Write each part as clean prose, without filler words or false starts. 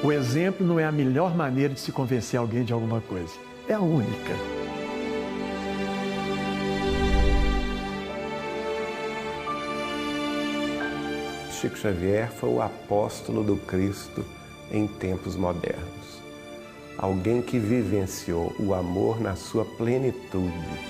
O exemplo não é a melhor maneira de se convencer alguém de alguma coisa. É a única. Chico Xavier foi o apóstolo do Cristo em tempos modernos. Alguém que vivenciou o amor na sua plenitude.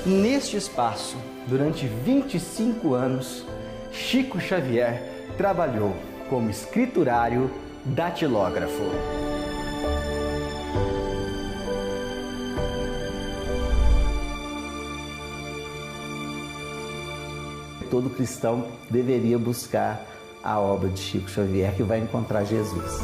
Neste espaço, durante 25 anos, Chico Xavier trabalhou como escriturário datilógrafo. Todo cristão deveria buscar a obra de Chico Xavier, que vai encontrar Jesus.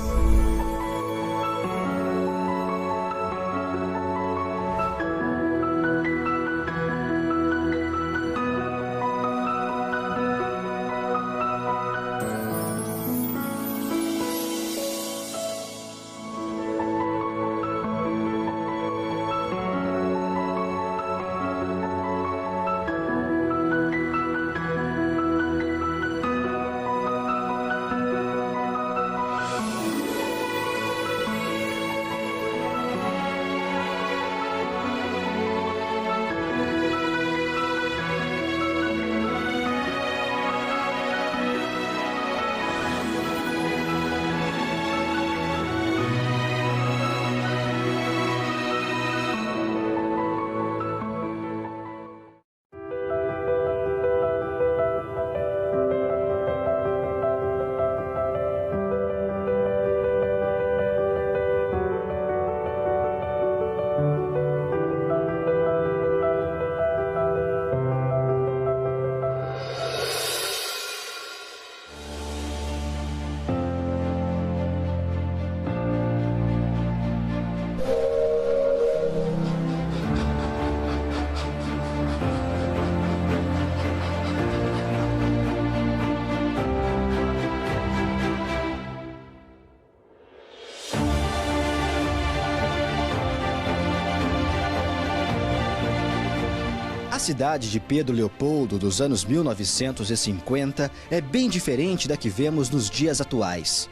A cidade de Pedro Leopoldo dos anos 1950 é bem diferente da que vemos nos dias atuais.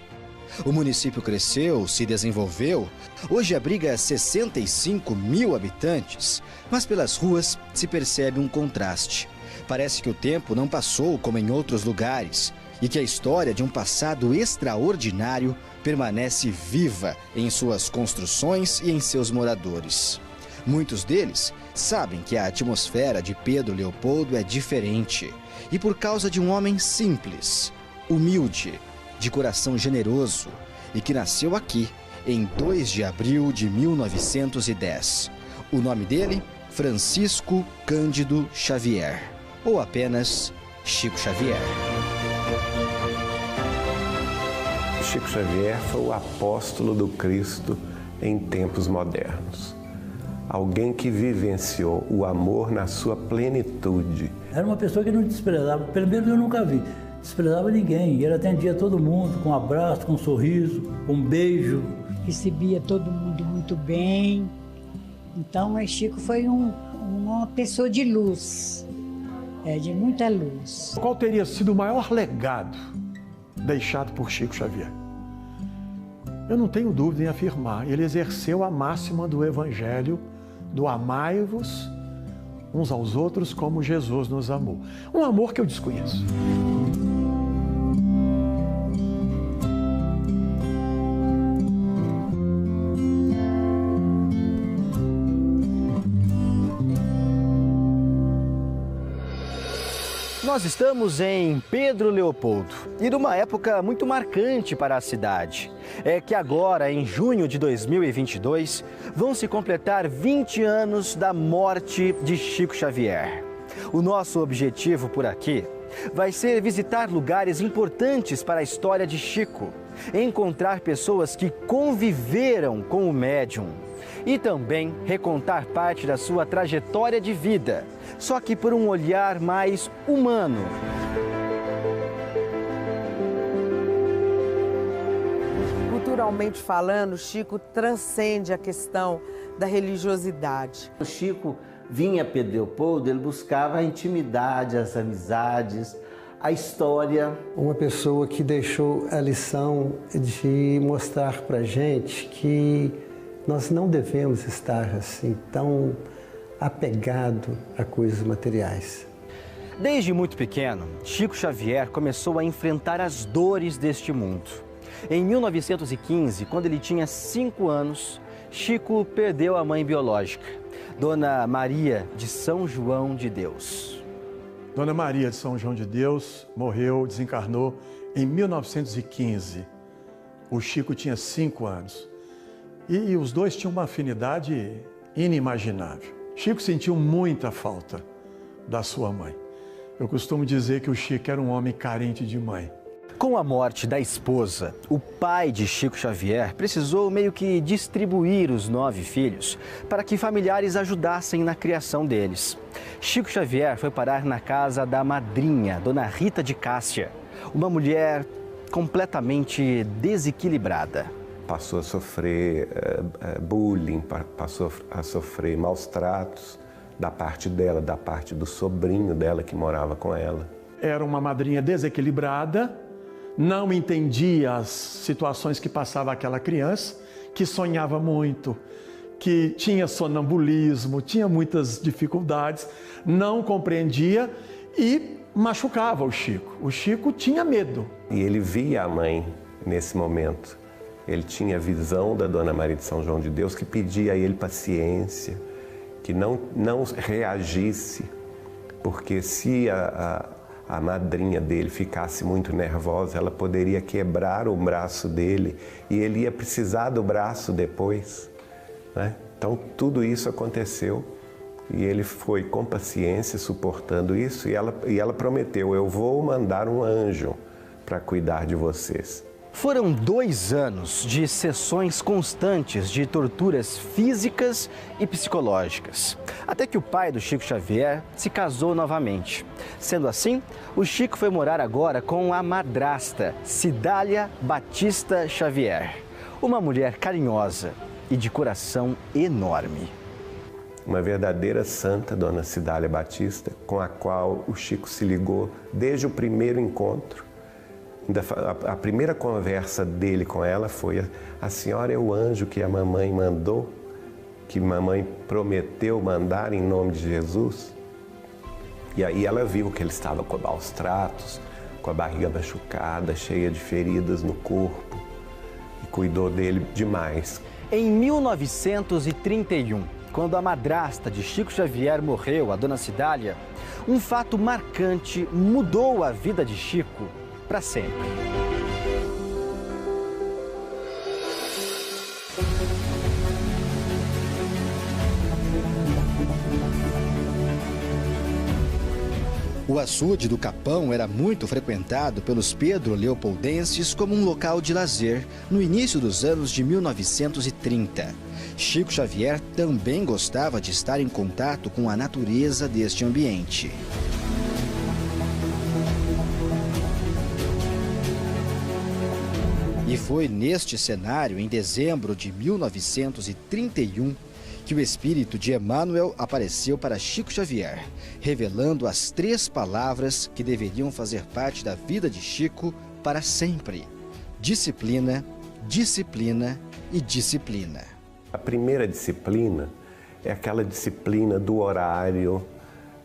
O município cresceu, se desenvolveu, hoje abriga 65 mil habitantes, mas pelas ruas se percebe um contraste. Parece que o tempo não passou como em outros lugares e que a história de um passado extraordinário permanece viva em suas construções e em seus moradores. Muitos deles sabem que a atmosfera de Pedro Leopoldo é diferente e por causa de um homem simples, humilde, de coração generoso e que nasceu aqui em 2 de abril de 1910. O nome dele, Francisco Cândido Xavier, ou apenas Chico Xavier. Chico Xavier foi o apóstolo do Cristo em tempos modernos. Alguém que vivenciou o amor na sua plenitude. Era uma pessoa que não desprezava, pelo menos eu nunca vi, desprezava ninguém. Ele atendia todo mundo com um abraço, com um sorriso, com um beijo. Recebia todo mundo muito bem. Então, Chico foi uma pessoa de luz, de muita luz. Qual teria sido o maior legado deixado por Chico Xavier? Eu não tenho dúvida em afirmar, ele exerceu a máxima do Evangelho, do amai-vos uns aos outros como Jesus nos amou. Um amor que eu desconheço. Nós estamos em Pedro Leopoldo e numa época muito marcante para a cidade. É que agora, em junho de 2022, vão se completar 20 anos da morte de Chico Xavier. O nosso objetivo por aqui vai ser visitar lugares importantes para a história de Chico, encontrar pessoas que conviveram com o médium e também recontar parte da sua trajetória de vida, só que por um olhar mais humano. Culturalmente falando, Chico transcende a questão da religiosidade. O Chico vinha a Pedro Leopoldo, ele buscava a intimidade, as amizades, a história. Uma pessoa que deixou a lição de mostrar para a gente que nós não devemos estar assim tão apegado a coisas materiais. Desde muito pequeno, Chico Xavier começou a enfrentar as dores deste mundo. Em 1915, quando ele tinha 5 anos, Chico perdeu a mãe biológica, Dona Maria de São João de Deus. Dona Maria de São João de Deus morreu, desencarnou em 1915. O Chico tinha 5 anos. E os dois tinham uma afinidade inimaginável. Chico sentiu muita falta da sua mãe. Eu costumo dizer que o Chico era um homem carente de mãe. Com a morte da esposa, o pai de Chico Xavier precisou meio que distribuir os 9 filhos para que familiares ajudassem na criação deles. Chico Xavier foi parar na casa da madrinha, Dona Rita de Cássia, uma mulher completamente desequilibrada. Passou a sofrer bullying, passou a sofrer maus tratos da parte dela, da parte do sobrinho dela que morava com ela. Era uma madrinha desequilibrada, não entendia as situações que passava aquela criança, que sonhava muito, que tinha sonambulismo, tinha muitas dificuldades, não compreendia e machucava o Chico. O Chico tinha medo. E ele via a mãe nesse momento. Ele tinha a visão da Dona Maria de São João de Deus, que pedia a ele paciência, que não reagisse, porque se a madrinha dele ficasse muito nervosa, ela poderia quebrar o braço dele e ele ia precisar do braço depois, né? Então tudo isso aconteceu e ele foi com paciência suportando isso e ela prometeu: eu vou mandar um anjo para cuidar de vocês. Foram 2 anos de sessões constantes de torturas físicas e psicológicas, até que o pai do Chico Xavier se casou novamente. Sendo assim, o Chico foi morar agora com a madrasta, Cidália Batista Xavier, uma mulher carinhosa e de coração enorme. Uma verdadeira santa, Dona Cidália Batista, com a qual o Chico se ligou desde o primeiro encontro. A primeira conversa dele com ela foi: a senhora é o anjo que a mamãe mandou, que mamãe prometeu mandar em nome de Jesus? E aí ela viu que ele estava com maus tratos, com a barriga machucada, cheia de feridas no corpo, e cuidou dele demais. Em 1931, quando a madrasta de Chico Xavier morreu, a Dona Cidália, um fato marcante mudou a vida de Chico para sempre. O açude do Capão era muito frequentado pelos pedro-leopoldenses como um local de lazer no início dos anos de 1930. Chico Xavier também gostava de estar em contato com a natureza deste ambiente. E foi neste cenário, em dezembro de 1931, que o espírito de Emmanuel apareceu para Chico Xavier, revelando as 3 palavras que deveriam fazer parte da vida de Chico para sempre: disciplina, disciplina e disciplina. A primeira disciplina é aquela disciplina do horário,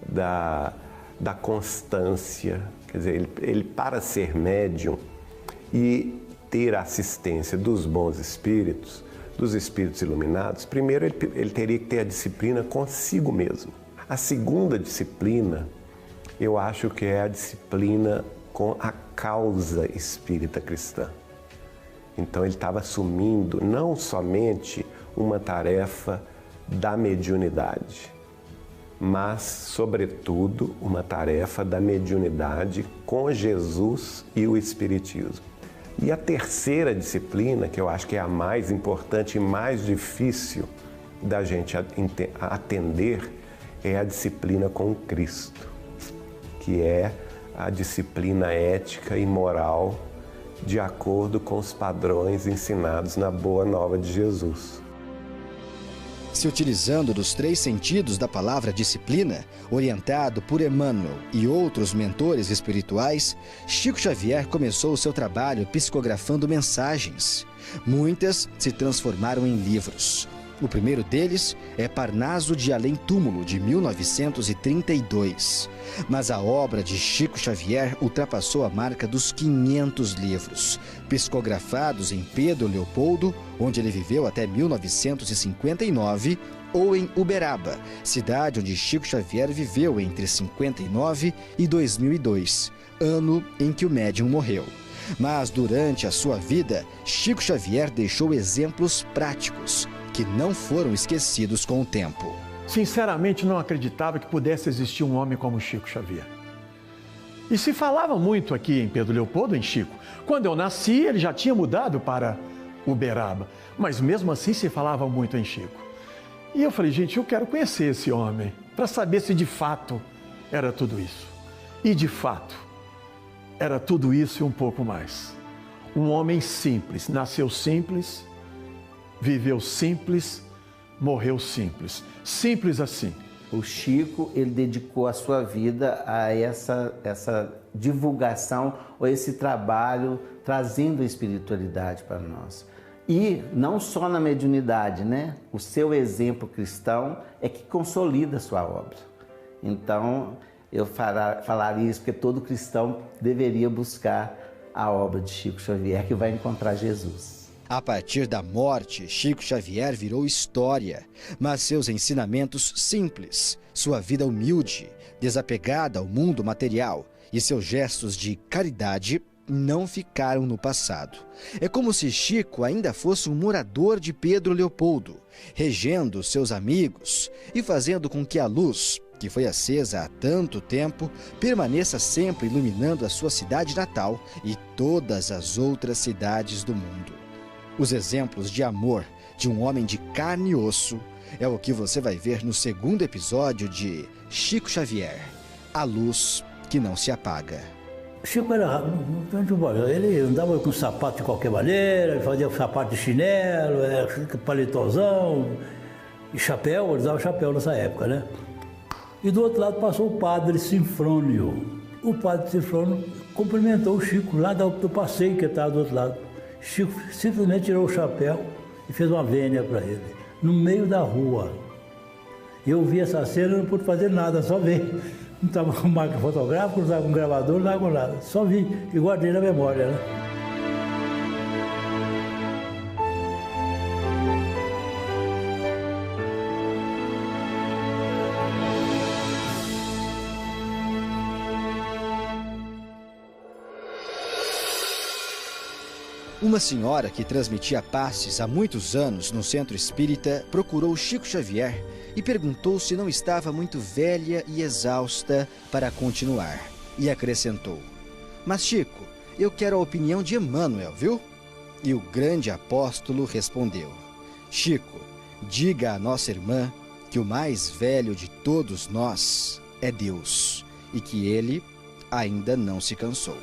da constância. Quer dizer, ele para ser médium e ter a assistência dos bons espíritos, dos espíritos iluminados, primeiro ele teria que ter a disciplina consigo mesmo. A segunda disciplina, eu acho que é a disciplina com a causa espírita cristã. Então ele estava assumindo não somente uma tarefa da mediunidade, mas, sobretudo, uma tarefa da mediunidade com Jesus e o Espiritismo. E a terceira disciplina, que eu acho que é a mais importante e mais difícil da gente atender, é a disciplina com Cristo, que é a disciplina ética e moral de acordo com os padrões ensinados na Boa Nova de Jesus. Se utilizando dos 3 sentidos da palavra disciplina, orientado por Emmanuel e outros mentores espirituais, Chico Xavier começou o seu trabalho psicografando mensagens. Muitas se transformaram em livros. O primeiro deles é Parnaso de Além Túmulo, de 1932. Mas a obra de Chico Xavier ultrapassou a marca dos 500 livros, psicografados em Pedro Leopoldo, onde ele viveu até 1959, ou em Uberaba, cidade onde Chico Xavier viveu entre 59 e 2002, ano em que o médium morreu. Mas durante a sua vida, Chico Xavier deixou exemplos práticos, que não foram esquecidos com o tempo. Sinceramente, não acreditava que pudesse existir um homem como Chico Xavier. E se falava muito aqui em Pedro Leopoldo, em Chico. Quando eu nasci, ele já tinha mudado para Uberaba, mas mesmo assim se falava muito em Chico. E eu falei, gente, eu quero conhecer esse homem, para saber se de fato era tudo isso. E de fato, era tudo isso e um pouco mais. Um homem simples, nasceu simples, viveu simples, morreu simples. Simples assim. O Chico, ele dedicou a sua vida a essa divulgação, ou esse trabalho, trazendo a espiritualidade para nós. E não só na mediunidade, né? O seu exemplo cristão é que consolida a sua obra. Então, eu falaria isso porque todo cristão deveria buscar a obra de Chico Xavier, que vai encontrar Jesus. A partir da morte, Chico Xavier virou história, mas seus ensinamentos simples, sua vida humilde, desapegada ao mundo material e seus gestos de caridade não ficaram no passado. É como se Chico ainda fosse um morador de Pedro Leopoldo, regendo seus amigos e fazendo com que a luz, que foi acesa há tanto tempo, permaneça sempre iluminando a sua cidade natal e todas as outras cidades do mundo. Os exemplos de amor de um homem de carne e osso é o que você vai ver no segundo episódio de Chico Xavier, a luz que não se apaga. Chico era, ele andava com sapato de qualquer maneira, ele fazia sapato de chinelo, paletozão e chapéu, ele usava chapéu nessa época, né? E do outro lado passou o padre Sinfrônio. O padre Sinfrônio cumprimentou o Chico lá do passeio que estava do outro lado. Chico simplesmente tirou o chapéu e fez uma vênia para ele, no meio da rua. Eu vi essa cena e não pude fazer nada, só ver. Não estava com máquina fotográfica, não estava com gravador, não estava com nada. Só vi e guardei na memória, né? Uma senhora que transmitia passes há muitos anos no centro espírita procurou Chico Xavier e perguntou se não estava muito velha e exausta para continuar. E acrescentou: "Mas Chico, eu quero a opinião de Emmanuel, viu?" E o grande apóstolo respondeu: "Chico, diga à nossa irmã que o mais velho de todos nós é Deus e que ele ainda não se cansou."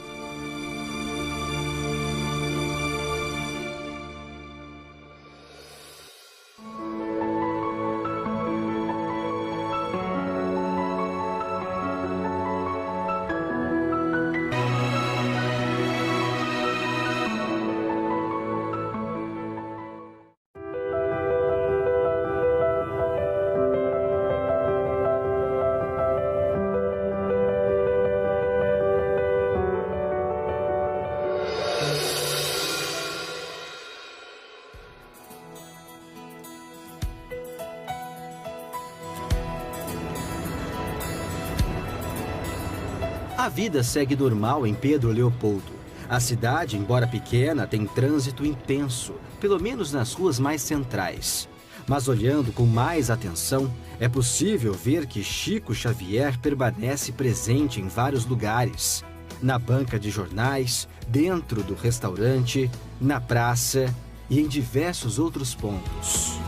A vida segue normal em Pedro Leopoldo. A cidade, embora pequena, tem trânsito intenso, pelo menos nas ruas mais centrais. Mas olhando com mais atenção, É possível ver que Chico Xavier permanece presente em vários lugares. Na banca de jornais, dentro do restaurante, na praça e em diversos outros pontos.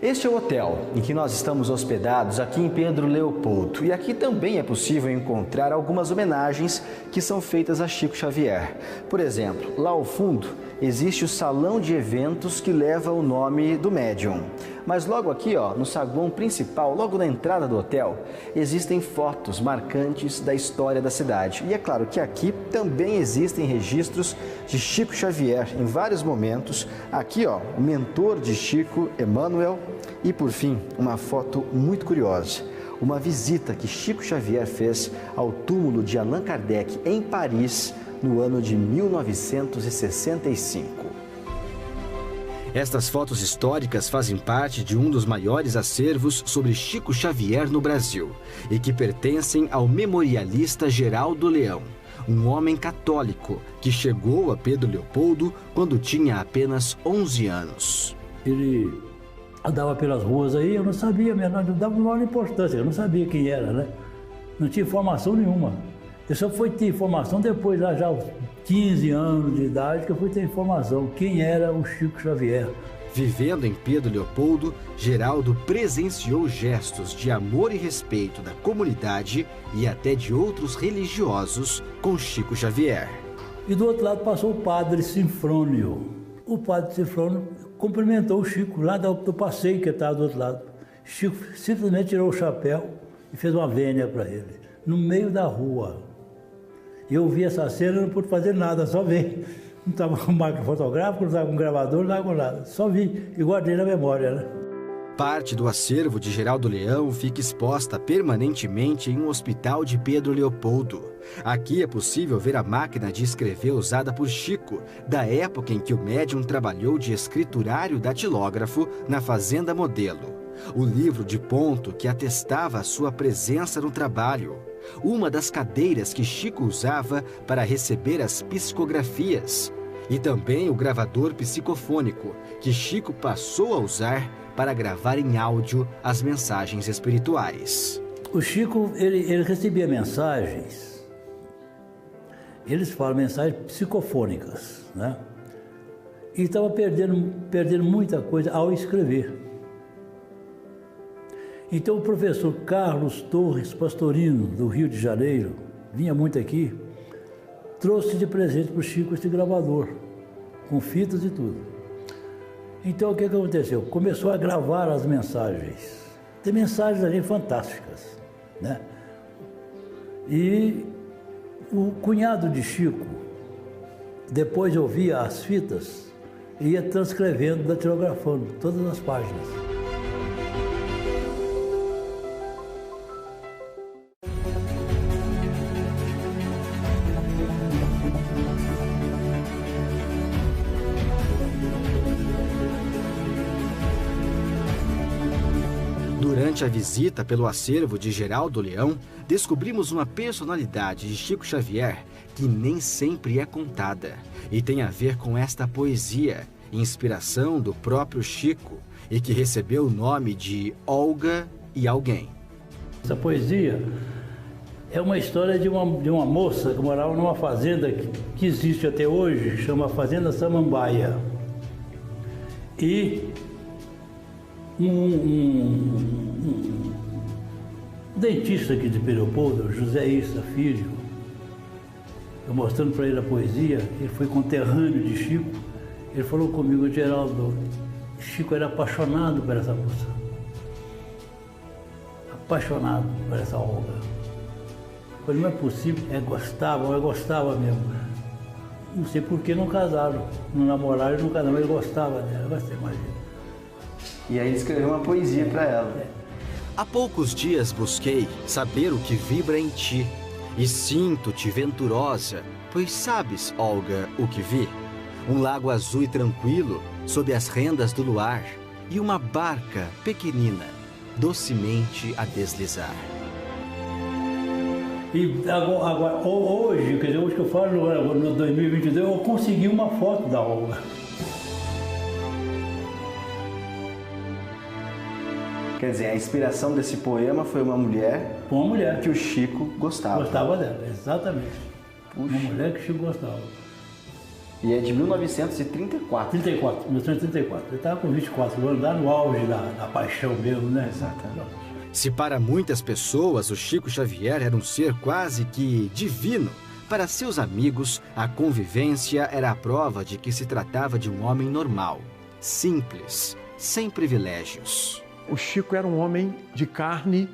Este é o hotel em que nós estamos hospedados aqui em Pedro Leopoldo. E aqui também é possível encontrar algumas homenagens que são feitas a Chico Xavier. Por exemplo, lá ao fundo existe o salão de eventos que leva o nome do médium. Mas logo aqui, no saguão principal, logo na entrada do hotel, existem fotos marcantes da história da cidade. E é claro que aqui também existem registros de Chico Xavier em vários momentos. Aqui, o mentor de Chico, Emmanuel. E por fim, uma foto muito curiosa. Uma visita que Chico Xavier fez ao túmulo de Allan Kardec em Paris no ano de 1965. Estas fotos históricas fazem parte de um dos maiores acervos sobre Chico Xavier no Brasil e que pertencem ao memorialista Geraldo Leão, um homem católico que chegou a Pedro Leopoldo quando tinha apenas 11 anos. Ele andava pelas ruas aí, eu não sabia, não dava maior importância, eu não sabia quem era, né? Não tinha informação nenhuma. Eu só fui ter informação depois, lá já aos 15 anos de idade, que eu fui ter informação quem era o Chico Xavier. Vivendo em Pedro Leopoldo, Geraldo presenciou gestos de amor e respeito da comunidade e até de outros religiosos com Chico Xavier. E do outro lado passou o padre Sinfrônio. O padre Sinfrônio cumprimentou o Chico lá do passeio que estava do outro lado. Chico simplesmente tirou o chapéu e fez uma vênia para ele, no meio da rua. Eu vi essa cena, não pude fazer nada, só vi. Não estava com máquina fotográfica, não estava com gravador, não estava com nada. Só vi e guardei na memória, né? Parte do acervo de Geraldo Leão fica exposta permanentemente em um hospital de Pedro Leopoldo. Aqui é possível ver a máquina de escrever usada por Chico, da época em que o médium trabalhou de escriturário datilógrafo na Fazenda Modelo. O livro de ponto que atestava a sua presença no trabalho. Uma das cadeiras que Chico usava para receber as psicografias. E também o gravador psicofônico, que Chico passou a usar para gravar em áudio as mensagens espirituais. O Chico, ele recebia mensagens, eles falam mensagens psicofônicas, né? E estava perdendo muita coisa ao escrever. Então o professor Carlos Torres Pastorino, do Rio de Janeiro, vinha muito aqui, trouxe de presente para o Chico esse gravador, com fitas e tudo. Então o que aconteceu? Começou a gravar as mensagens. Tem mensagens ali fantásticas, né? E o cunhado de Chico, depois ouvia as fitas e ia transcrevendo, datilografando todas as páginas. Durante a visita pelo acervo de Geraldo Leão, descobrimos uma personalidade de Chico Xavier que nem sempre é contada e tem a ver com esta poesia, inspiração do próprio Chico e que recebeu o nome de Olga e Alguém. Essa poesia é uma história de uma moça que morava numa fazenda que existe até hoje, chama Fazenda Samambaia. E um dentista aqui de Pedro Leopoldo, José Issa Filho, eu mostrando para ele a poesia, ele foi conterrâneo de Chico, ele falou comigo: Geraldo, Chico era apaixonado por essa moça, apaixonado por essa Olga. Eu falei: não é possível, eu gostava mesmo. Não sei por que não casaram, não namoraram, não casaram, mas ele gostava dela, você imagina. E aí ele escreveu uma poesia para ela. Há poucos dias busquei saber o que vibra em ti, e sinto-te venturosa, pois sabes, Olga, o que vi? Um lago azul e tranquilo, sob as rendas do luar, e uma barca pequenina, docemente a deslizar. E agora hoje, quer dizer, hoje que eu falo, no 2022, eu consegui uma foto da Olga. Quer dizer, a inspiração desse poema foi uma mulher... Uma mulher. Que o Chico gostava. Gostava dela, exatamente. Puxa. Uma mulher que o Chico gostava. E é de 1934. 1934. Ele estava com 24 anos, lá no auge da paixão mesmo, né? Exatamente. Se para muitas pessoas o Chico Xavier era um ser quase que divino, para seus amigos a convivência era a prova de que se tratava de um homem normal, simples, sem privilégios. O Chico era um homem de carne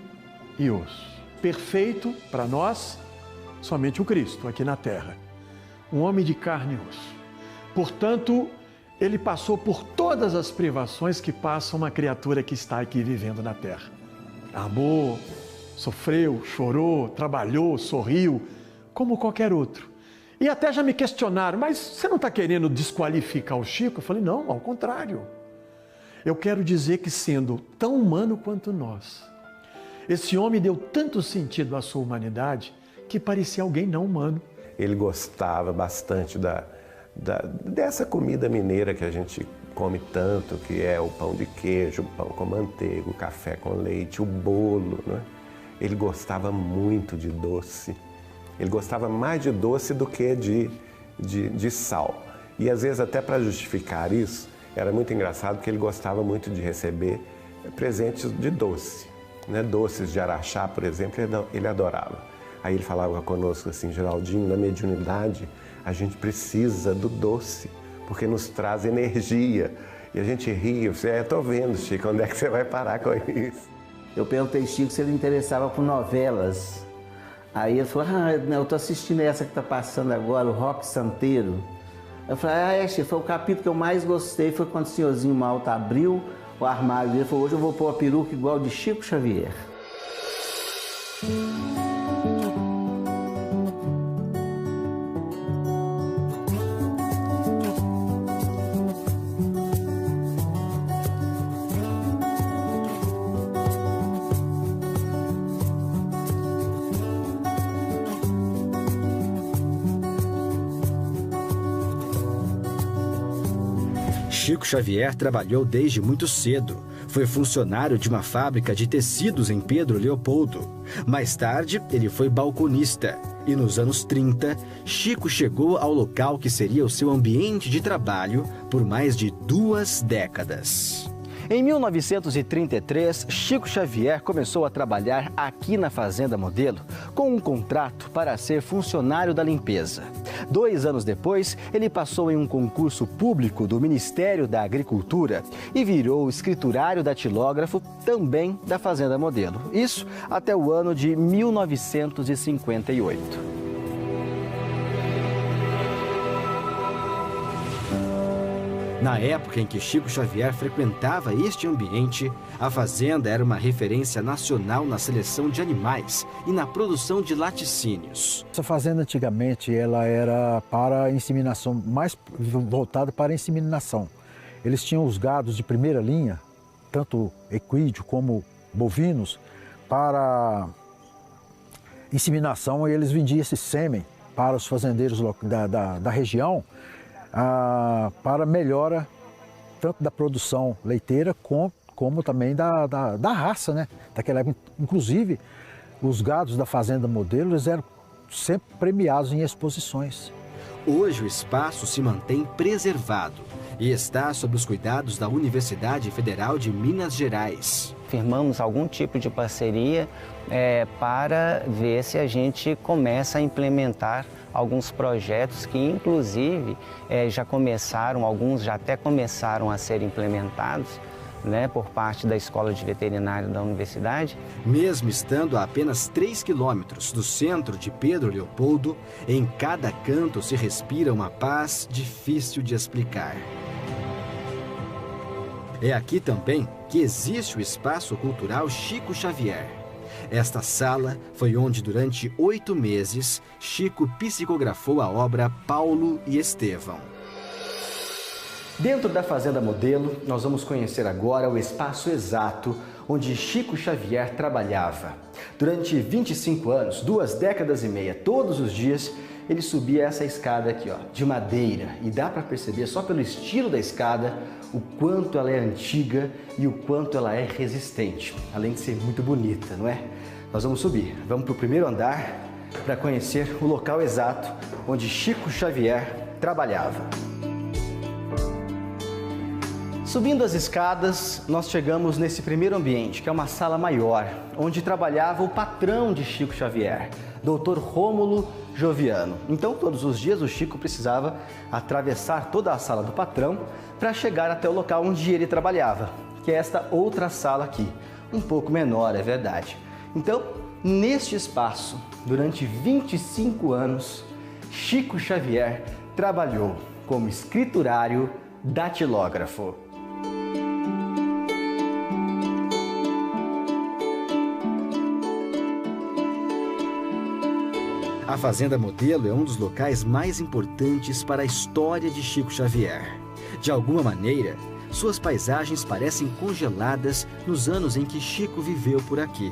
e osso. Perfeito para nós, somente o Cristo aqui na terra. Um homem de carne e osso. Portanto, ele passou por todas as privações que passa uma criatura que está aqui vivendo na terra. Amou, sofreu, chorou, trabalhou, sorriu, como qualquer outro. E até já me questionaram, mas você não está querendo desqualificar o Chico? Eu falei, não, ao contrário. Eu quero dizer que sendo tão humano quanto nós, esse homem deu tanto sentido à sua humanidade que parecia alguém não humano. Ele gostava bastante dessa comida mineira que a gente come tanto, que é o pão de queijo, o pão com manteiga, o café com leite, o bolo, né? Ele gostava muito de doce. Ele gostava mais de doce do que de sal. E às vezes até para justificar isso, era muito engraçado porque ele gostava muito de receber presentes de doce, né? Doces de araxá, por exemplo, ele adorava. Aí ele falava conosco assim, Geraldinho, na mediunidade a gente precisa do doce, porque nos traz energia. E a gente ria, eu falei, tô vendo, Chico, onde é que você vai parar com isso? Eu perguntei Chico se ele interessava por novelas. Aí ele falou, eu tô assistindo essa que tá passando agora, o Rock Santeiro. Eu falei, Chico, foi o capítulo que eu mais gostei, foi quando o senhorzinho Malta abriu o armário dele e falou, hoje eu vou pôr a peruca igual de Chico Xavier. Chico Xavier trabalhou desde muito cedo. Foi funcionário de uma fábrica de tecidos em Pedro Leopoldo. Mais tarde, ele foi balconista. E nos anos 30, Chico chegou ao local que seria o seu ambiente de trabalho por mais de 2 décadas. Em 1933, Chico Xavier começou a trabalhar aqui na Fazenda Modelo com um contrato para ser funcionário da limpeza. 2 anos depois, ele passou em um concurso público do Ministério da Agricultura e virou escriturário datilógrafo também da Fazenda Modelo. Isso até o ano de 1958. Na época em que Chico Xavier frequentava este ambiente, a fazenda era uma referência nacional na seleção de animais e na produção de laticínios. Essa fazenda antigamente ela era para inseminação, mais voltada para inseminação. Eles tinham os gados de primeira linha, tanto equídeo como bovinos, para inseminação, e eles vendiam esse sêmen para os fazendeiros da região, para melhora tanto da produção leiteira como também da raça, né? Daquela época. Inclusive, os gados da Fazenda Modelo eles eram sempre premiados em exposições. Hoje o espaço se mantém preservado e está sob os cuidados da Universidade Federal de Minas Gerais. Firmamos algum tipo de parceria para ver se a gente começa a implementar alguns projetos que, inclusive, já começaram, alguns já até começaram a ser implementados, né, por parte da Escola de Veterinária da Universidade. Mesmo estando a apenas 3 quilômetros do centro de Pedro Leopoldo, em cada canto se respira uma paz difícil de explicar. É aqui também que existe o Espaço Cultural Chico Xavier. Esta sala foi onde, durante 8 meses, Chico psicografou a obra Paulo e Estevão. Dentro da Fazenda Modelo, nós vamos conhecer agora o espaço exato onde Chico Xavier trabalhava. Durante 25 anos, 2 décadas e meia, todos os dias, ele subia essa escada aqui, ó, de madeira. E dá para perceber, só pelo estilo da escada, o quanto ela é antiga e o quanto ela é resistente, além de ser muito bonita, não é? Nós vamos subir, vamos para o primeiro andar para conhecer o local exato onde Chico Xavier trabalhava. Subindo as escadas, nós chegamos nesse primeiro ambiente, que é uma sala maior, onde trabalhava o patrão de Chico Xavier, Dr. Rômulo Joviano. Então, todos os dias o Chico precisava atravessar toda a sala do patrão para chegar até o local onde ele trabalhava, que é esta outra sala aqui, um pouco menor, é verdade. Então, neste espaço, durante 25 anos, Chico Xavier trabalhou como escriturário datilógrafo. A Fazenda Modelo é um dos locais mais importantes para a história de Chico Xavier. De alguma maneira, suas paisagens parecem congeladas nos anos em que Chico viveu por aqui.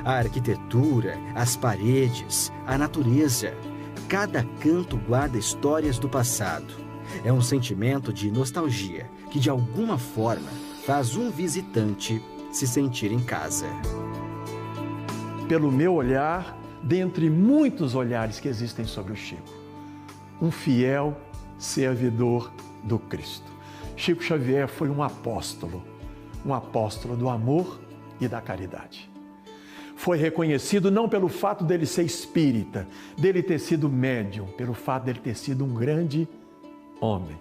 A arquitetura, as paredes, a natureza, cada canto guarda histórias do passado. É um sentimento de nostalgia que, de alguma forma, faz um visitante se sentir em casa. Pelo meu olhar, dentre muitos olhares que existem sobre o Chico, um fiel servidor do Cristo. Chico Xavier foi um apóstolo do amor e da caridade. Foi reconhecido não pelo fato dele ser espírita, dele ter sido médium, pelo fato dele ter sido um grande homem.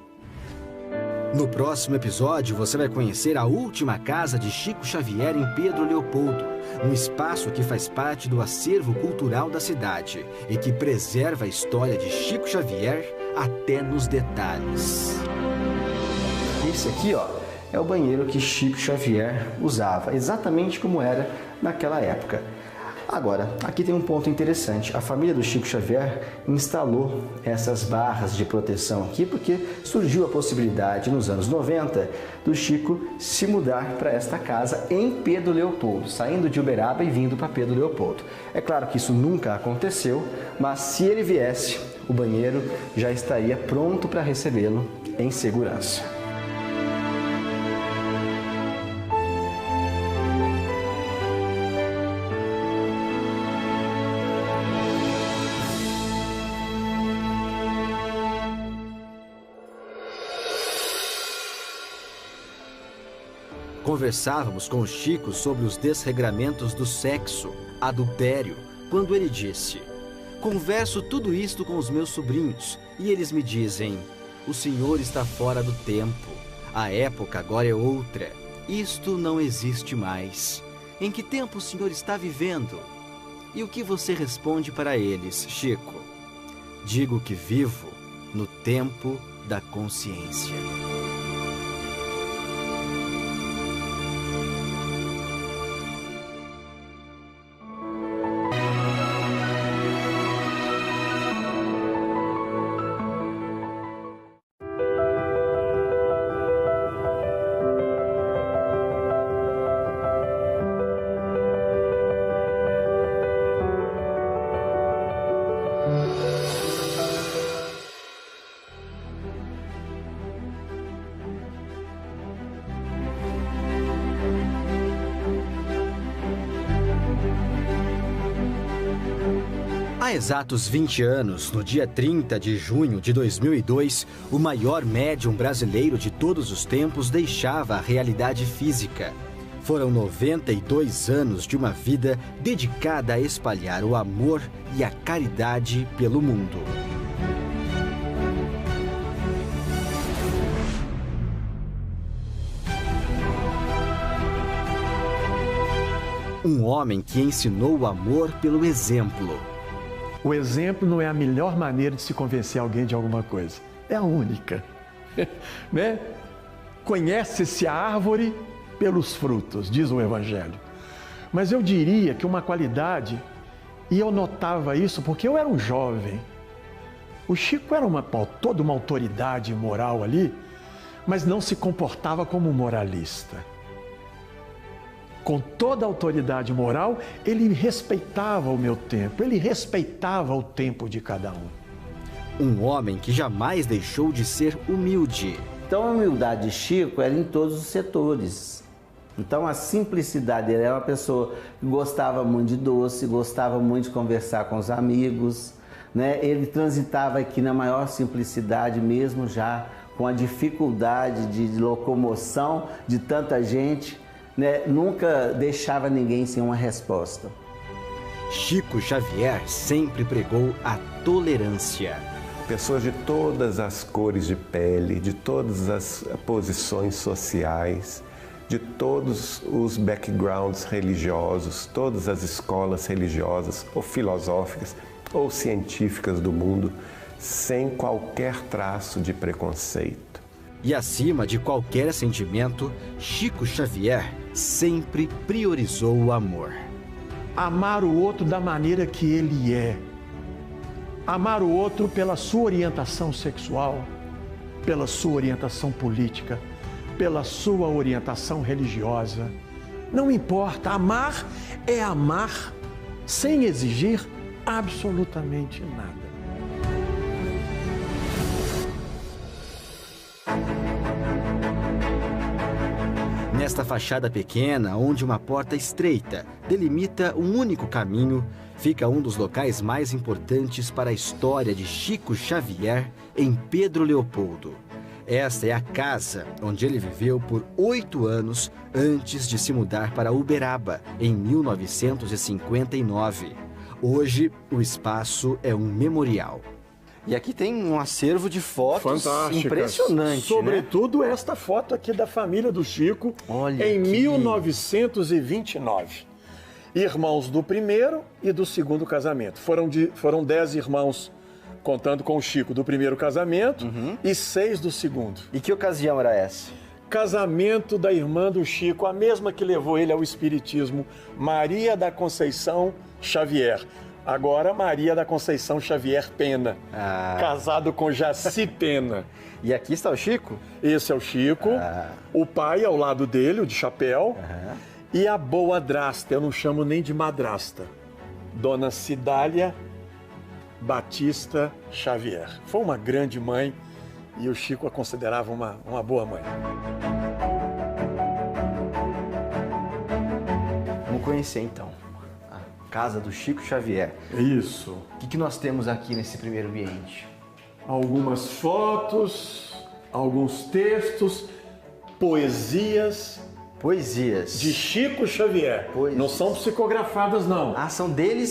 No próximo episódio, você vai conhecer a última casa de Chico Xavier em Pedro Leopoldo, um espaço que faz parte do acervo cultural da cidade e que preserva a história de Chico Xavier até nos detalhes. Esse aqui, ó, é o banheiro que Chico Xavier usava, exatamente como era naquela época. Agora, aqui tem um ponto interessante. A família do Chico Xavier instalou essas barras de proteção aqui porque surgiu a possibilidade, nos anos 90, do Chico se mudar para esta casa em Pedro Leopoldo, saindo de Uberaba e vindo para Pedro Leopoldo. É claro que isso nunca aconteceu, mas se ele viesse, o banheiro já estaria pronto para recebê-lo em segurança. Conversávamos com o Chico sobre os desregramentos do sexo, adultério, quando ele disse: "Converso tudo isto com os meus sobrinhos e eles me dizem: o senhor está fora do tempo, a época agora é outra, isto não existe mais. Em que tempo o senhor está vivendo?" E o que você responde para eles, Chico? Digo que vivo no tempo da consciência. Há exatos 20 anos, no dia 30 de junho de 2002, o maior médium brasileiro de todos os tempos deixava a realidade física. Foram 92 anos de uma vida dedicada a espalhar o amor e a caridade pelo mundo. Um homem que ensinou o amor pelo exemplo. O exemplo não é a melhor maneira de se convencer alguém de alguma coisa. É a única. Né? Conhece-se a árvore pelos frutos, diz o Evangelho. Mas eu diria que uma qualidade, e eu notava isso porque eu era um jovem. O Chico era toda uma autoridade moral ali, mas não se comportava como um moralista. Com toda a autoridade moral, ele respeitava o meu tempo, ele respeitava o tempo de cada um. Um homem que jamais deixou de ser humilde. Então a humildade de Chico era em todos os setores. Então a simplicidade, ele era uma pessoa que gostava muito de doce, gostava muito de conversar com os amigos, né? Ele transitava aqui na maior simplicidade mesmo, já com a dificuldade de locomoção de tanta gente, né? Nunca deixava ninguém sem uma resposta. Chico Xavier sempre pregou a tolerância. Pessoas de todas as cores de pele, de todas as posições sociais, de todos os backgrounds religiosos, todas as escolas religiosas ou filosóficas ou científicas do mundo, sem qualquer traço de preconceito. E acima de qualquer sentimento, Chico Xavier sempre priorizou o amor. Amar o outro da maneira que ele é. Amar o outro pela sua orientação sexual, pela sua orientação política, pela sua orientação religiosa. Não importa, amar é amar sem exigir absolutamente nada. Nesta fachada pequena, onde uma porta estreita delimita um único caminho, fica um dos locais mais importantes para a história de Chico Xavier em Pedro Leopoldo. Esta é a casa onde ele viveu por 8 anos antes de se mudar para Uberaba, em 1959. Hoje, o espaço é um memorial. E aqui tem um acervo de fotos fantásticas, impressionante, sobretudo esta foto aqui da família do Chico, em 1929. Irmãos do primeiro e do segundo casamento. Foram 10 irmãos, contando com o Chico, do primeiro casamento, e 6 do segundo. E que ocasião era essa? Casamento da irmã do Chico, a mesma que levou ele ao espiritismo, Maria da Conceição Xavier. Agora, Maria da Conceição Xavier Pena, casado com Jaci Pena. E aqui está o Chico? Esse é o Chico, o pai ao lado dele, o de chapéu, e a boa-drasta, eu não chamo nem de madrasta, Dona Cidália Batista Xavier. Foi uma grande mãe e o Chico a considerava uma boa mãe. Vamos conhecer então. Casa do Chico Xavier. Isso. O que nós temos aqui nesse primeiro ambiente? Algumas fotos, alguns textos, poesias. Poesias. De Chico Xavier. Poesias. Não são psicografadas, não. Ah, são dele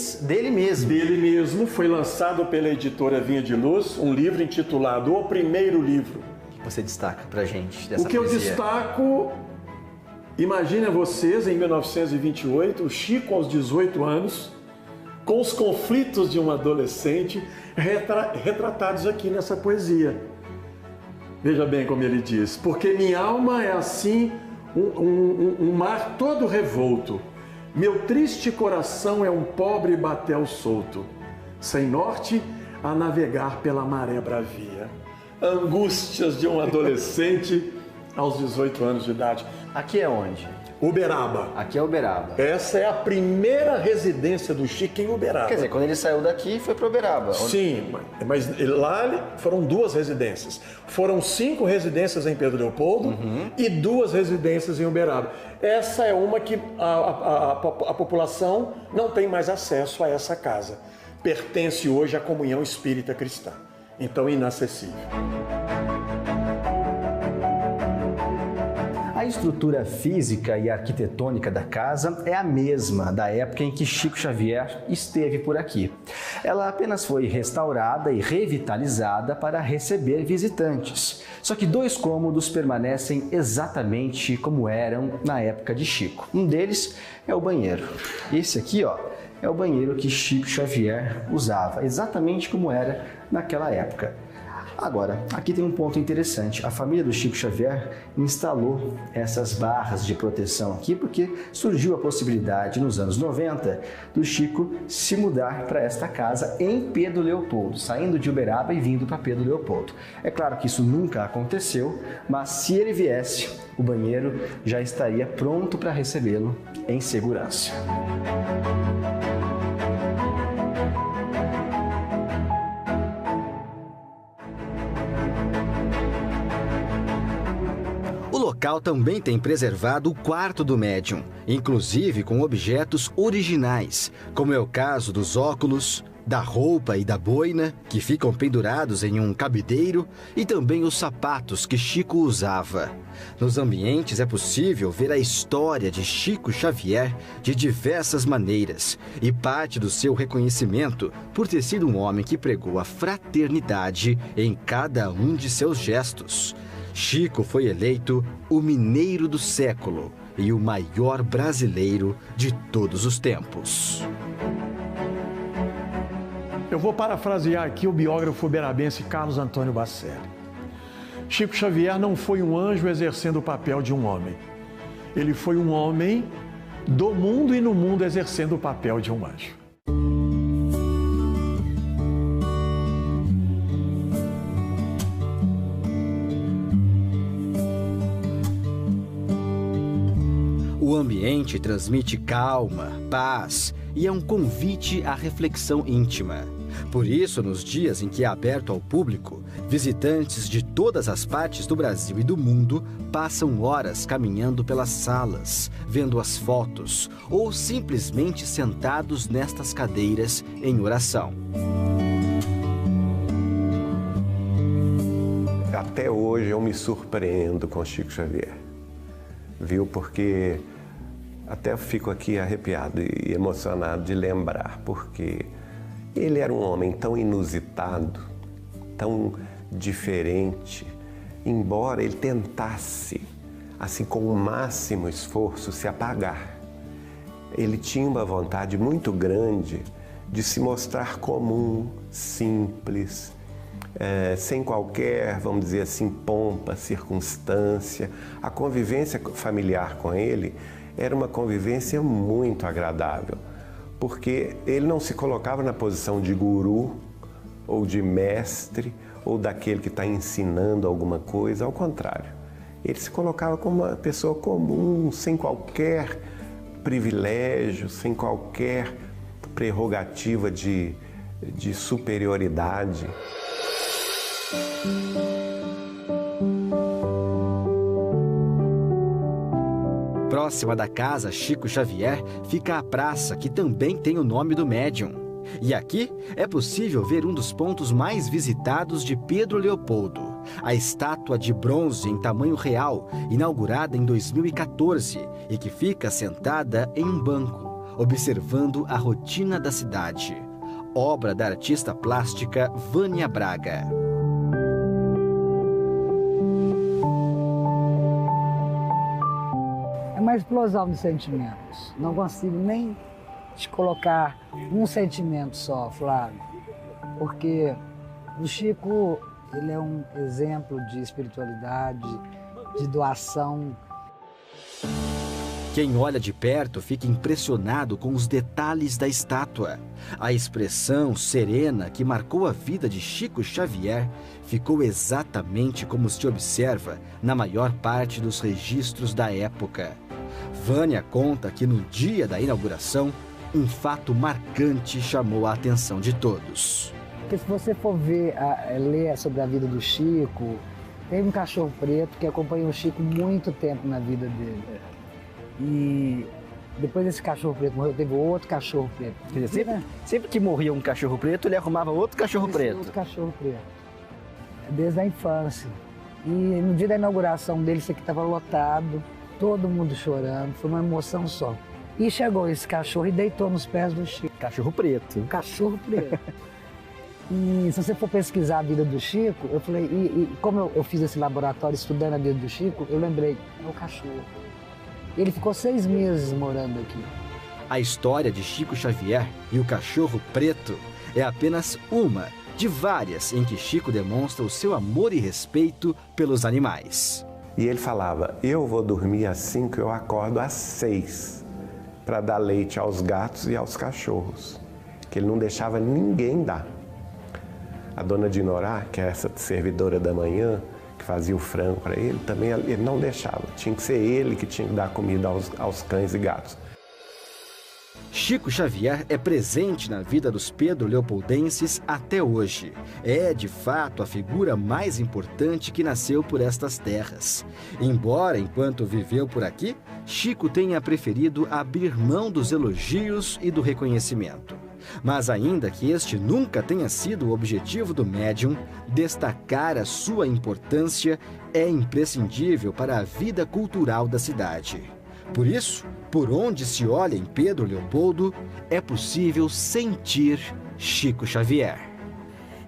mesmo. Dele mesmo. Foi lançado pela editora Vinha de Luz, um livro intitulado O Primeiro Livro. O que você destaca pra gente dessa poesia? O que eu destaco... Imagina vocês, em 1928, o Chico aos 18 anos, com os conflitos de um adolescente, retratados aqui nessa poesia. Veja bem como ele diz: porque minha alma é assim um mar todo revolto, meu triste coração é um pobre batel solto, sem norte a navegar pela maré bravia. Angústias de um adolescente aos 18 anos de idade. Aqui é onde? Uberaba. Aqui é Uberaba. Essa é a primeira residência do Chico em Uberaba. Quer dizer, quando ele saiu daqui, foi para Uberaba. Sim, mas lá foram 2 residências. Foram 5 residências em Pedro Leopoldo e 2 residências em Uberaba. Essa é uma que a população não tem mais acesso a essa casa. Pertence hoje à Comunhão Espírita Cristã. Então, inacessível. A estrutura física e arquitetônica da casa é a mesma da época em que Chico Xavier esteve por aqui. Ela apenas foi restaurada e revitalizada para receber visitantes. Só que 2 cômodos permanecem exatamente como eram na época de Chico. Um deles é o banheiro. Esse aqui, ó, é o banheiro que Chico Xavier usava, exatamente como era naquela época. Agora, aqui tem um ponto interessante. A família do Chico Xavier instalou essas barras de proteção aqui porque surgiu a possibilidade nos anos 90 do Chico se mudar para esta casa em Pedro Leopoldo, saindo de Uberaba e vindo para Pedro Leopoldo. É claro que isso nunca aconteceu, mas se ele viesse, o banheiro já estaria pronto para recebê-lo em segurança. local também tem preservado o quarto do médium, inclusive com objetos originais, como é o caso dos óculos, da roupa e da boina, que ficam pendurados em um cabideiro, e também os sapatos que Chico usava. Nos ambientes é possível ver a história de Chico Xavier de diversas maneiras e parte do seu reconhecimento por ter sido um homem que pregou a fraternidade em cada um de seus gestos. Chico foi eleito o mineiro do século e o maior brasileiro de todos os tempos. Eu vou parafrasear aqui o biógrafo uberabense Carlos Antônio Bacelli. Chico Xavier não foi um anjo exercendo o papel de um homem. Ele foi um homem do mundo e no mundo exercendo o papel de um anjo. O ambiente transmite calma, paz e é um convite à reflexão íntima. Por isso, nos dias em que é aberto ao público, visitantes de todas as partes do Brasil e do mundo passam horas caminhando pelas salas, vendo as fotos ou simplesmente sentados nestas cadeiras em oração. Até hoje eu me surpreendo com Chico Xavier, viu? Porque até fico aqui arrepiado e emocionado de lembrar, porque ele era um homem tão inusitado, tão diferente, embora ele tentasse, assim, com o máximo esforço, se apagar. Ele tinha uma vontade muito grande de se mostrar comum, simples, sem qualquer, vamos dizer assim, pompa, circunstância. A convivência familiar com ele era uma convivência muito agradável, porque ele não se colocava na posição de guru ou de mestre ou daquele que está ensinando alguma coisa, ao contrário. Ele se colocava como uma pessoa comum, sem qualquer privilégio, sem qualquer prerrogativa de superioridade. Próxima da casa Chico Xavier fica a praça, que também tem o nome do médium. E aqui é possível ver um dos pontos mais visitados de Pedro Leopoldo, a estátua de bronze em tamanho real, inaugurada em 2014 e que fica sentada em um banco, observando a rotina da cidade. Obra da artista plástica Vânia Braga. É uma explosão de sentimentos. Não consigo nem te colocar um sentimento só, Flávio, porque o Chico, ele é um exemplo de espiritualidade, de doação. Quem olha de perto fica impressionado com os detalhes da estátua. A expressão serena que marcou a vida de Chico Xavier ficou exatamente como se observa na maior parte dos registros da época. Vânia conta que no dia da inauguração, um fato marcante chamou a atenção de todos. Porque se você for ler sobre a vida do Chico, tem um cachorro preto que acompanhou o Chico muito tempo na vida dele. E depois desse cachorro preto morreu, teve outro cachorro preto. Quer dizer, sempre que morria um cachorro preto, ele arrumava outro cachorro preto. Outro cachorro preto. Desde a infância. E no dia da inauguração dele, isso aqui estava lotado, todo mundo chorando, foi uma emoção só. E chegou esse cachorro e deitou nos pés do Chico. Cachorro preto. Cachorro preto. E se você for pesquisar a vida do Chico, eu falei, e como eu fiz esse laboratório estudando a vida do Chico, eu lembrei, é o cachorro. Ele ficou 6 meses morando aqui. A história de Chico Xavier e o cachorro preto é apenas uma de várias em que Chico demonstra o seu amor e respeito pelos animais. E ele falava, eu vou dormir às 5, eu acordo às 6, para dar leite aos gatos e aos cachorros, que ele não deixava ninguém dar. A dona Dinorá, que é essa servidora da manhã, que fazia o frango para ele, também ele não deixava. Tinha que ser ele que tinha que dar comida aos cães e gatos. Chico Xavier é presente na vida dos pedro-leopoldenses até hoje. É, de fato, a figura mais importante que nasceu por estas terras. Embora, enquanto viveu por aqui, Chico tenha preferido abrir mão dos elogios e do reconhecimento. Mas ainda que este nunca tenha sido o objetivo do médium, destacar a sua importância é imprescindível para a vida cultural da cidade. Por isso, por onde se olha em Pedro Leopoldo, é possível sentir Chico Xavier.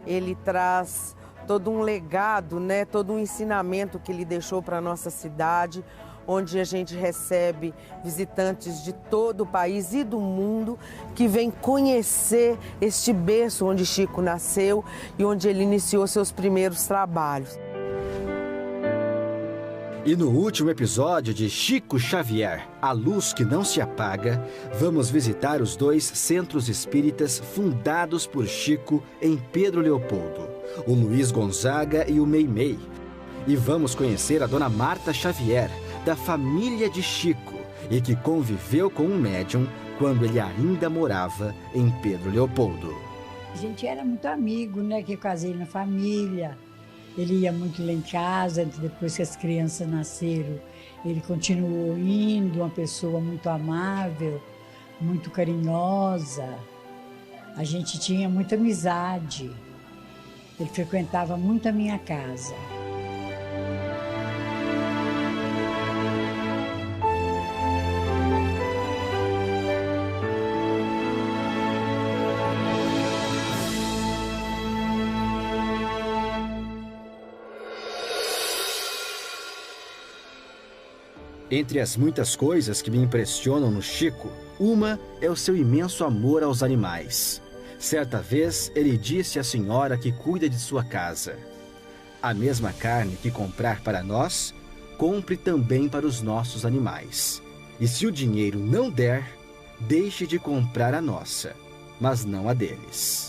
Ele traz todo um legado, né? Todo um ensinamento que ele deixou para a nossa cidade, onde a gente recebe visitantes de todo o país e do mundo que vêm conhecer este berço onde Chico nasceu e onde ele iniciou seus primeiros trabalhos. E no último episódio de Chico Xavier, A Luz que Não Se Apaga, vamos visitar os 2 centros espíritas fundados por Chico em Pedro Leopoldo, o Luiz Gonzaga e o Meimei. E vamos conhecer a Dona Marta Xavier, da família de Chico, e que conviveu com um médium quando ele ainda morava em Pedro Leopoldo. A gente era muito amigo, né? Que eu casei na família. Ele ia muito lá em casa, depois que as crianças nasceram, ele continuou indo, uma pessoa muito amável, muito carinhosa. A gente tinha muita amizade. Ele frequentava muito a minha casa. Entre as muitas coisas que me impressionam no Chico, uma é o seu imenso amor aos animais. Certa vez, ele disse à senhora que cuida de sua casa: a mesma carne que comprar para nós, compre também para os nossos animais. E se o dinheiro não der, deixe de comprar a nossa, mas não a deles.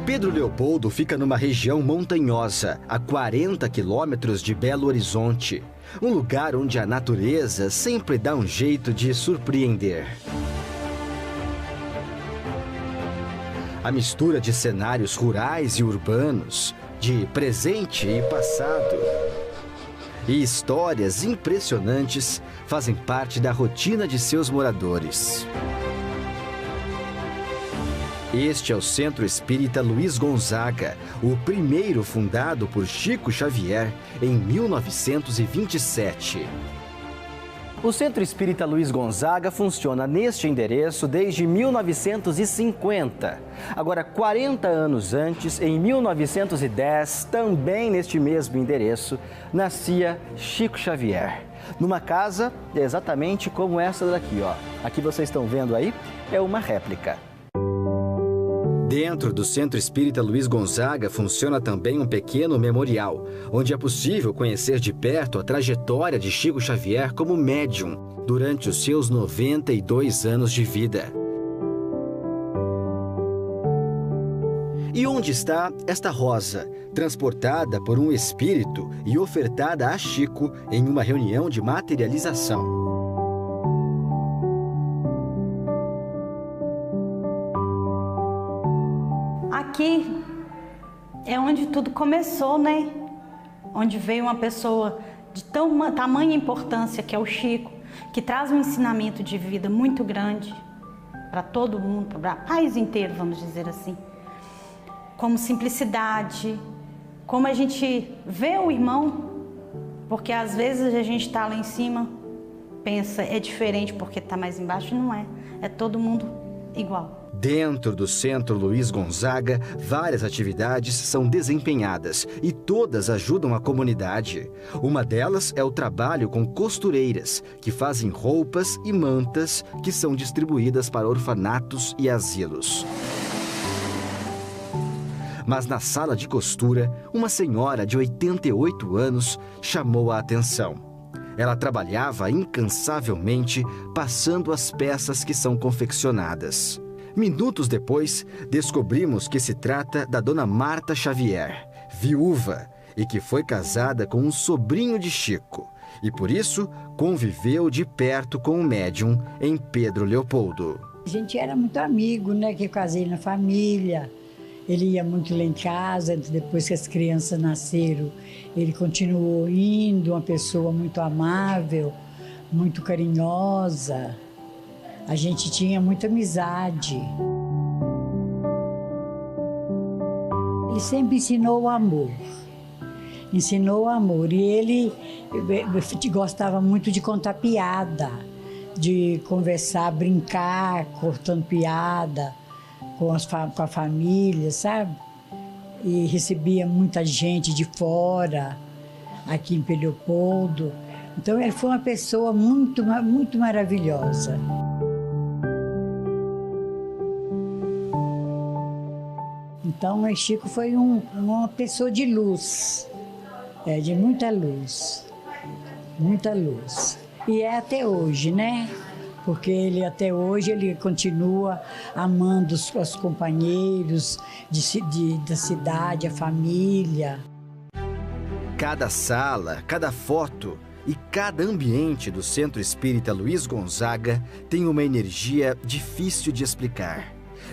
Pedro Leopoldo fica numa região montanhosa, a 40 quilômetros de Belo Horizonte. Um lugar onde a natureza sempre dá um jeito de surpreender. A mistura de cenários rurais e urbanos, de presente e passado, e histórias impressionantes fazem parte da rotina de seus moradores. Este é o Centro Espírita Luiz Gonzaga, o primeiro fundado por Chico Xavier em 1927. O Centro Espírita Luiz Gonzaga funciona neste endereço desde 1950. Agora, 40 anos antes, em 1910, também neste mesmo endereço, nascia Chico Xavier. Numa casa exatamente como essa daqui, ó. Aqui vocês estão vendo aí, é uma réplica. Dentro do Centro Espírita Luiz Gonzaga funciona também um pequeno memorial, onde é possível conhecer de perto a trajetória de Chico Xavier como médium durante os seus 92 anos de vida. E onde está esta rosa, transportada por um espírito e ofertada a Chico em uma reunião de materialização? Aqui é onde tudo começou, né? Onde veio uma pessoa de tamanha importância, que é o Chico, que traz um ensinamento de vida muito grande para todo mundo, para o país inteiro, vamos dizer assim. Como simplicidade, como a gente vê o irmão, porque às vezes a gente está lá em cima, pensa, é diferente porque está mais embaixo, não é. É todo mundo igual. Dentro do Centro Luiz Gonzaga, várias atividades são desempenhadas e todas ajudam a comunidade. Uma delas é o trabalho com costureiras, que fazem roupas e mantas que são distribuídas para orfanatos e asilos. Mas na sala de costura, uma senhora de 88 anos chamou a atenção. Ela trabalhava incansavelmente passando as peças que são confeccionadas. Minutos depois, descobrimos que se trata da dona Marta Xavier, viúva, e que foi casada com um sobrinho de Chico. E por isso, conviveu de perto com o médium em Pedro Leopoldo. A gente era muito amigo, né? Que eu casei na família. Ele ia muito lá em casa, depois que as crianças nasceram, ele continuou indo, uma pessoa muito amável, muito carinhosa. A gente tinha muita amizade. Ele sempre ensinou o amor. Ensinou o amor. E ele gostava muito de contar piada, de conversar, brincar, cortando piada com a família, sabe? E recebia muita gente de fora, aqui em Pedro Leopoldo. Então ele foi uma pessoa muito, muito maravilhosa. Então, o Chico foi uma pessoa de luz, de muita luz, muita luz. E é até hoje, né? Porque ele até hoje ele continua amando os companheiros da cidade, a família. Cada sala, cada foto e cada ambiente do Centro Espírita Luiz Gonzaga tem uma energia difícil de explicar.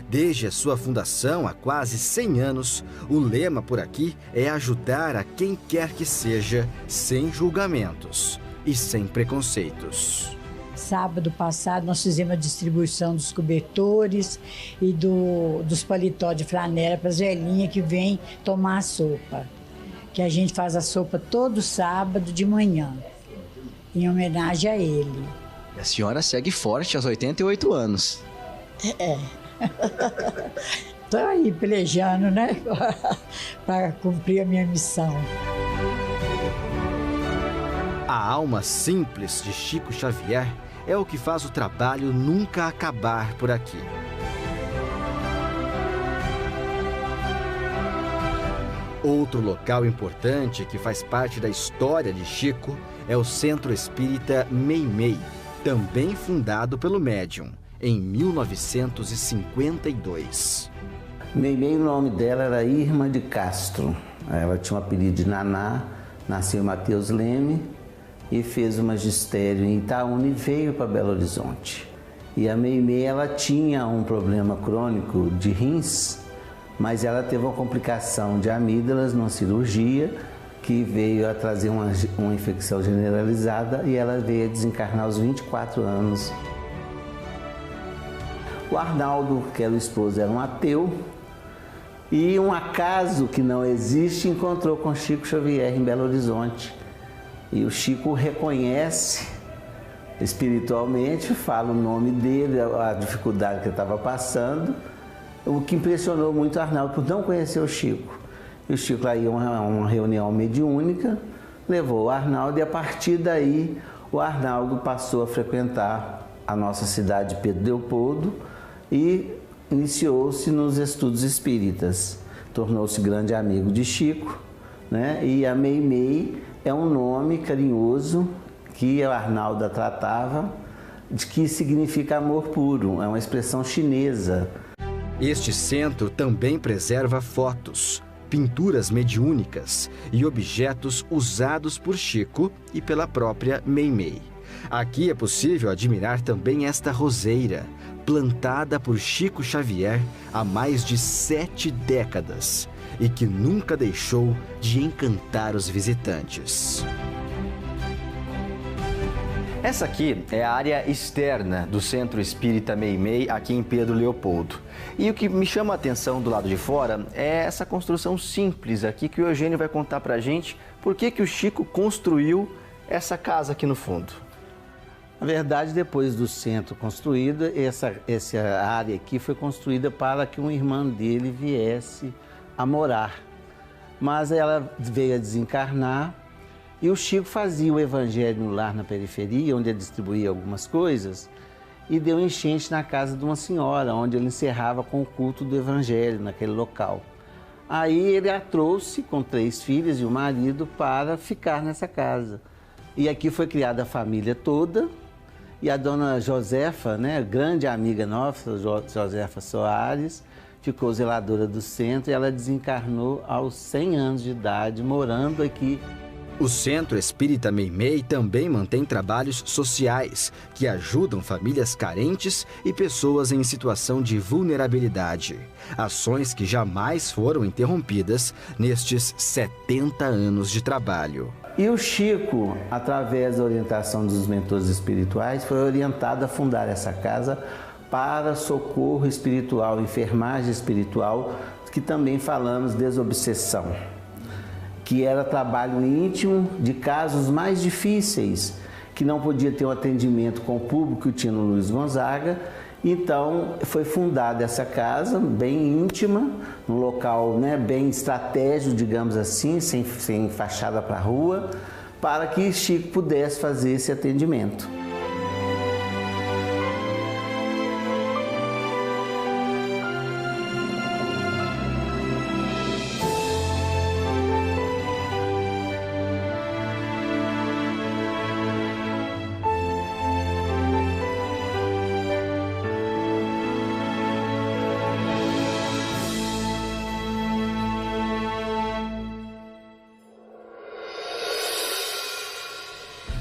Desde a sua fundação, há quase 100 anos, o lema por aqui é ajudar a quem quer que seja, sem julgamentos e sem preconceitos. Sábado passado, nós fizemos a distribuição dos cobertores e dos paletó de flanela para as velhinhas que vêm tomar a sopa. Que a gente faz a sopa todo sábado de manhã, em homenagem a ele. A senhora segue forte aos 88 anos. Estou aí pelejando, né? Para cumprir a minha missão. A alma simples de Chico Xavier é o que faz o trabalho nunca acabar por aqui. Outro local importante que faz parte da história de Chico é o Centro Espírita Meimei, também fundado pelo médium, em 1952. Meimei, o nome dela era Irma de Castro. Ela tinha um apelido de Naná, nasceu em Mateus Leme e fez o magistério em Itaúna e veio para Belo Horizonte. E a Meimei, ela tinha um problema crônico de rins, mas ela teve uma complicação de amígdalas numa cirurgia que veio a trazer uma infecção generalizada e ela veio a desencarnar aos 24 anos. O Arnaldo, que era o esposo, era um ateu e um acaso que não existe encontrou com Chico Xavier em Belo Horizonte. E o Chico reconhece espiritualmente, fala o nome dele, a dificuldade que ele estava passando, o que impressionou muito o Arnaldo por não conhecer o Chico. E o Chico aí uma reunião mediúnica, levou o Arnaldo e a partir daí o Arnaldo passou a frequentar a nossa cidade de Pedro Leopoldo e iniciou-se nos estudos espíritas. Tornou-se grande amigo de Chico, né? E a Meimei é um nome carinhoso que o Arnaldo a tratava, de que significa amor puro, é uma expressão chinesa. Este centro também preserva fotos, pinturas mediúnicas e objetos usados por Chico e pela própria Meimei. Aqui é possível admirar também esta roseira, plantada por Chico Xavier há mais de 7 décadas e que nunca deixou de encantar os visitantes. Essa aqui é a área externa do Centro Espírita Meimei, aqui em Pedro Leopoldo. E o que me chama a atenção do lado de fora é essa construção simples aqui que o Eugênio vai contar pra gente por que o Chico construiu essa casa aqui no fundo. Na verdade, depois do centro construído, essa área aqui foi construída para que uma irmã dele viesse a morar. Mas ela veio a desencarnar e o Chico fazia o evangelho no lar na periferia, onde ele distribuía algumas coisas, e deu enchente na casa de uma senhora, onde ele encerrava com o culto do evangelho naquele local. Aí ele a trouxe com 3 filhas e o marido para ficar nessa casa. E aqui foi criada a família toda, e a dona Josefa, né, grande amiga nossa, Josefa Soares, ficou zeladora do centro e ela desencarnou aos 100 anos de idade, morando aqui. O Centro Espírita Meimei também mantém trabalhos sociais que ajudam famílias carentes e pessoas em situação de vulnerabilidade. Ações que jamais foram interrompidas nestes 70 anos de trabalho. E o Chico, através da orientação dos mentores espirituais, foi orientado a fundar essa casa para socorro espiritual, enfermagem espiritual, que também falamos desobsessão, que era trabalho íntimo de casos mais difíceis, que não podia ter um atendimento com o público que tinha no Luiz Gonzaga. Então foi fundada essa casa bem íntima, num local, né, bem estratégico, digamos assim, sem fachada para a rua, para que Chico pudesse fazer esse atendimento.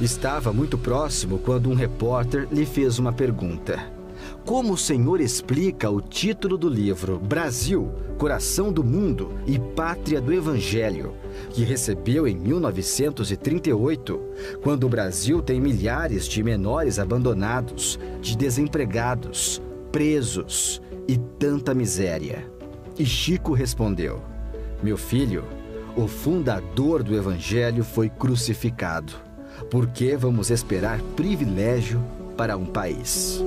Estava muito próximo quando um repórter lhe fez uma pergunta. Como o senhor explica o título do livro Brasil, Coração do Mundo e Pátria do Evangelho, que recebeu em 1938, quando o Brasil tem milhares de menores abandonados, de desempregados, presos e tanta miséria? E Chico respondeu: meu filho, o fundador do Evangelho foi crucificado. Por que vamos esperar privilégio para um país?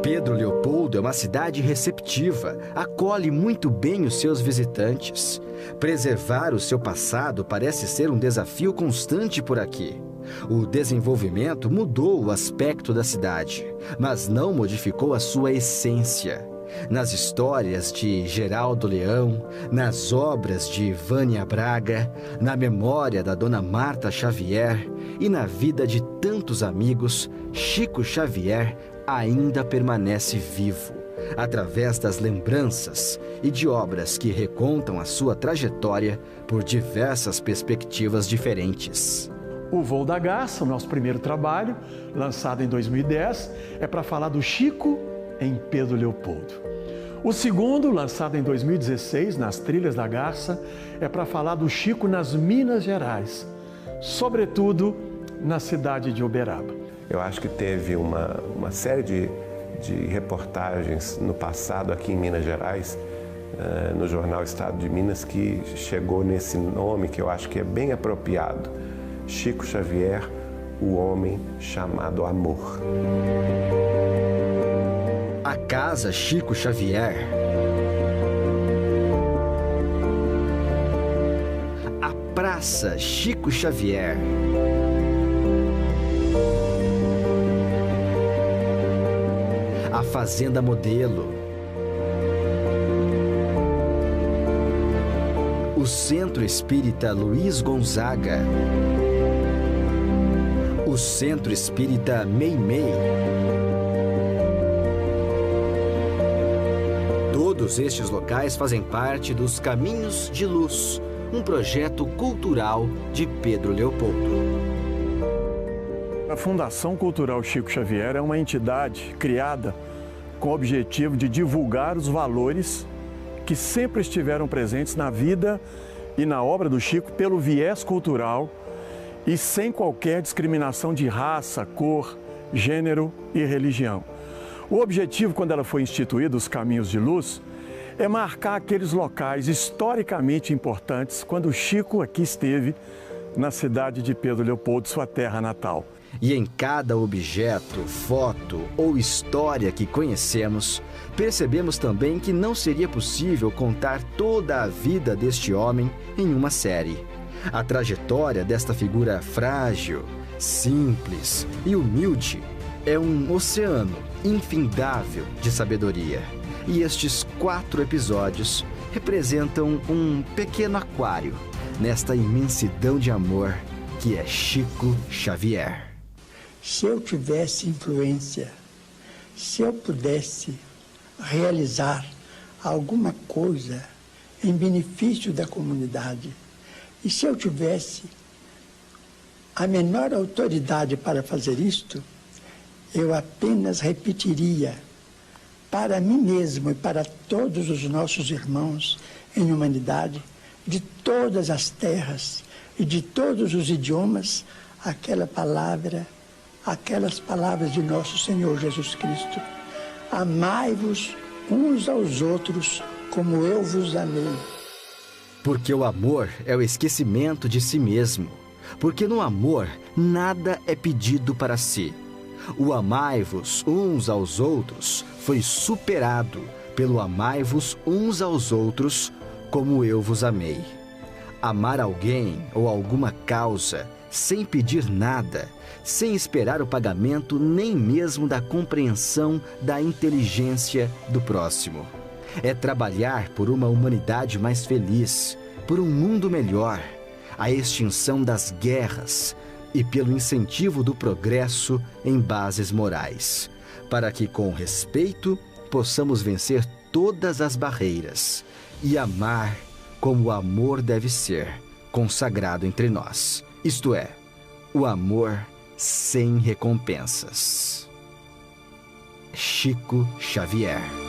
Pedro Leopoldo é uma cidade receptiva, acolhe muito bem os seus visitantes. Preservar o seu passado parece ser um desafio constante por aqui. O desenvolvimento mudou o aspecto da cidade, mas não modificou a sua essência. Nas histórias de Geraldo Leão, nas obras de Vânia Braga, na memória da Dona Marta Xavier e na vida de tantos amigos, Chico Xavier ainda permanece vivo, através das lembranças e de obras que recontam a sua trajetória por diversas perspectivas diferentes. O Voo da Garça, o nosso primeiro trabalho, lançado em 2010, é para falar do Chico em Pedro Leopoldo. O segundo, lançado em 2016, nas Trilhas da Garça, é para falar do Chico nas Minas Gerais, sobretudo na cidade de Uberaba. Eu acho que teve uma série de reportagens no passado aqui em Minas Gerais, no jornal Estado de Minas, que chegou nesse nome que eu acho que é bem apropriado: Chico Xavier, o homem chamado amor. A Casa Chico Xavier, a Praça Chico Xavier, a Fazenda Modelo, o Centro Espírita Luiz Gonzaga, o Centro Espírita Meimei. Todos estes locais fazem parte dos Caminhos de Luz, um projeto cultural de Pedro Leopoldo. A Fundação Cultural Chico Xavier é uma entidade criada com o objetivo de divulgar os valores que sempre estiveram presentes na vida e na obra do Chico pelo viés cultural e sem qualquer discriminação de raça, cor, gênero e religião. O objetivo, quando ela foi instituída, os Caminhos de Luz, é marcar aqueles locais historicamente importantes quando o Chico aqui esteve na cidade de Pedro Leopoldo, sua terra natal. E em cada objeto, foto ou história que conhecemos, percebemos também que não seria possível contar toda a vida deste homem em uma série. A trajetória desta figura frágil, simples e humilde é um oceano infindável de sabedoria. E estes 4 episódios representam um pequeno aquário nesta imensidão de amor que é Chico Xavier. Se eu tivesse influência, se eu pudesse realizar alguma coisa em benefício da comunidade, e se eu tivesse a menor autoridade para fazer isto, eu apenas repetiria para mim mesmo e para todos os nossos irmãos em humanidade, de todas as terras e de todos os idiomas, aquelas palavras de nosso Senhor Jesus Cristo. Amai-vos uns aos outros como eu vos amei. Porque o amor é o esquecimento de si mesmo. Porque no amor nada é pedido para si. O amai-vos uns aos outros foi superado pelo amai-vos uns aos outros como eu vos amei. Amar alguém ou alguma causa sem pedir nada, sem esperar o pagamento nem mesmo da compreensão da inteligência do próximo. É trabalhar por uma humanidade mais feliz, por um mundo melhor, a extinção das guerras e pelo incentivo do progresso em bases morais, para que com respeito possamos vencer todas as barreiras e amar como o amor deve ser, consagrado entre nós. Isto é, o amor sem recompensas. Chico Xavier.